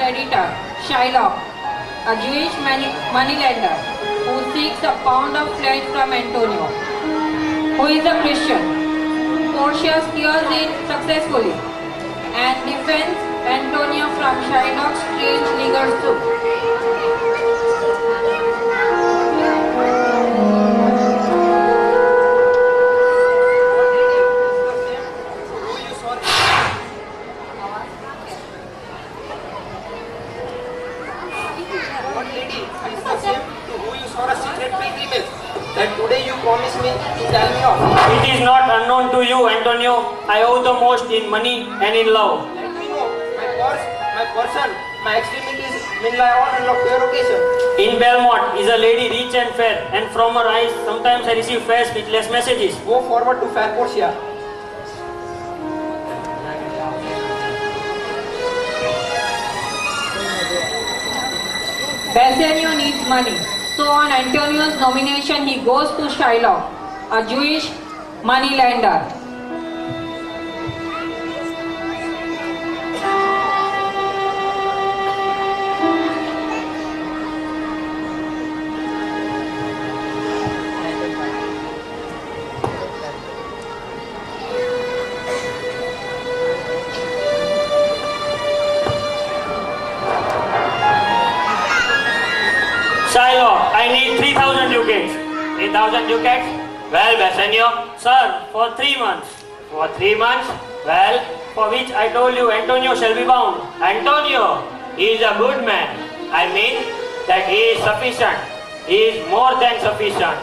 creditor, Shylock, a Jewish moneylender who seeks a pound of flesh from Antonio, who is a Christian. Portia steals it successfully and defends Antonio from Shylock's strange legal suit. That today you promise me to tell me of. It is not unknown to you, Antonio. I owe the most in money and in love. Let me know. My purse, my person, my extremities will lie on and look your occasion. In Belmont is a lady rich and fair, and from her eyes sometimes I receive fair speechless messages. Go forward to fair Portia. Bassanio needs money. So on Antonio's nomination, he goes to Shylock, a Jewish moneylender. Shylock, I need 3,000 ducats. 3,000 ducats? Well, Bassanio, sir, for 3 months. For 3 months? Well, for which I told you Antonio shall be bound. Antonio, he is a good man. I mean that he is sufficient. He is more than sufficient.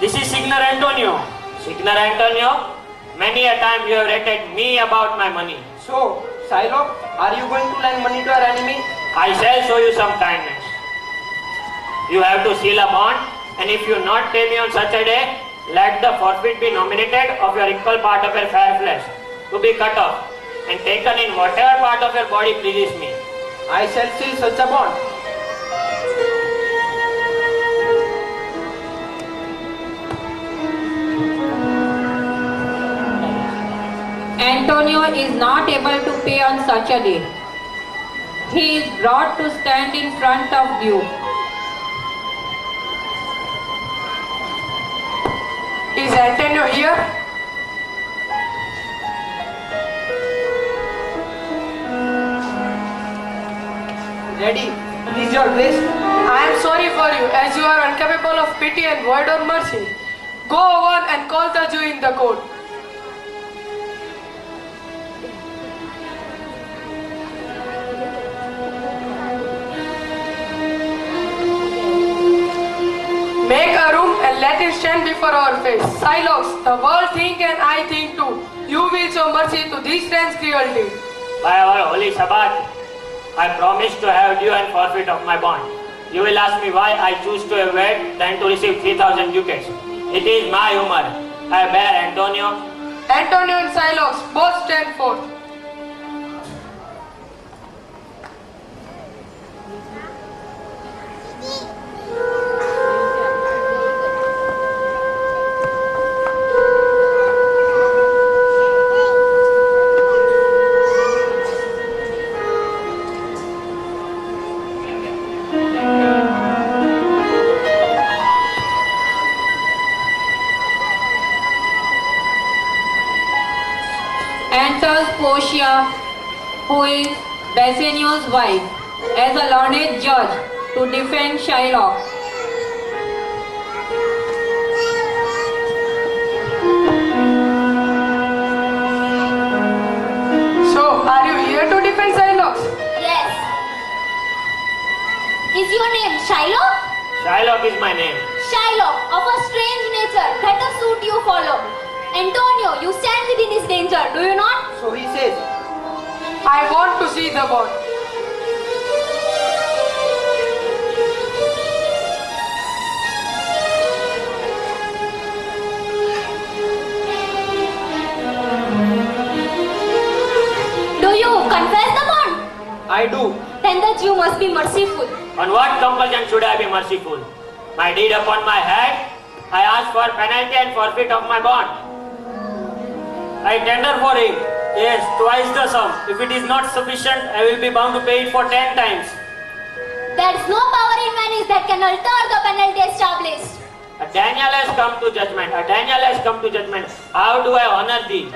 This is Signor Antonio. Signor Antonio, many a time you have rated me about my money. So, Shylock, are you going to lend money to our enemy? I shall show you some kindness. You have to seal a bond, and if you not pay me on such a day, let the forfeit be nominated of your equal part of your fair flesh to be cut off and taken in whatever part of your body pleases me. I shall seal such a bond. Antonio is not able to pay on such a day. He is brought to stand in front of Duke. Is Antonio here? Ready? Please your grace. I am sorry for you, as you are incapable of pity and void of mercy. Go over and call the Jew in the court. Make a room and let him stand before our face. Shylock, the world think and I think too. You will show mercy to this man's cruelty. By our holy Sabbath, I promise to have due and forfeit of my bond. You will ask me why I choose to evade than to receive 3,000 ducats. It is my humor. I bear Antonio. Antonio and Shylock both stand forth. Enters Portia, who is Bassanio's wife, as a learned judge to defend Shylock. So, are you here to defend Shylock? Yes. Is your name Shylock? Shylock is my name. Shylock, of a strange nature, better suit you follow. Antonio, you stand within his danger, do you not? So he says. I want to see the bond. Do you confess the bond? I do. Then the Jew must be merciful. On what compulsion should I be merciful? My deed upon my head, I ask for penalty and forfeit of my bond. I tender for him. Yes, twice the sum. If it is not sufficient, I will be bound to pay it for 10 times. There is no power in Venice that can alter the penalty established. A Daniel has come to judgment. A Daniel has come to judgment. How do I honor thee?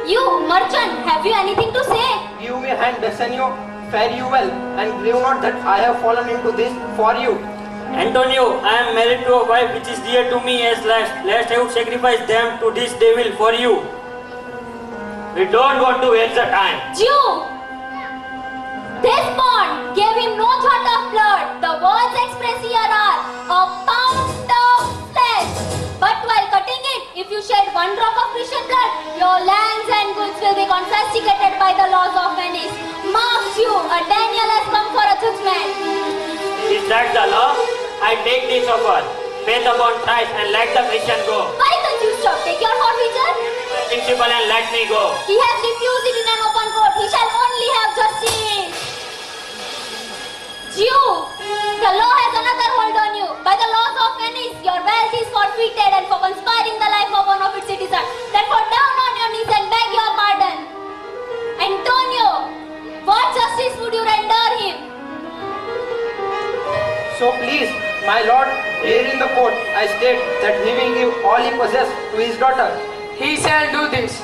You, merchant, have you anything to say? Give me hand, Bassanio. Fare you well, and grieve not that I have fallen into this for you. Antonio, I am married to a wife which is dear to me as last. Lest I would sacrifice them to this devil for you. We don't want to waste the time. Jew! This bond gave him no thought of blood. The words expressed here are a pound of flesh. But while cutting it, if you shed one drop of Christian blood, your lands and goods will be confiscated by the laws of Venice. Mark you, a Daniel has come for a judgment. Is that the law? I take this offer. Pay the bond price and let the Christian go. Why the Jew stop? Take your forfeiture. Principal and let me go. He has refused it in an open court. He shall only have justice. Jew, the law has another hold on you. By the laws of Venice, your wealth is forfeited and for conspiring the life of one of its citizens. Therefore, down on your knees and beg your pardon. Antonio, what justice would you render him? So please, my lord, here in the court, I state that he will give all he possesses to his daughter. He shall do this.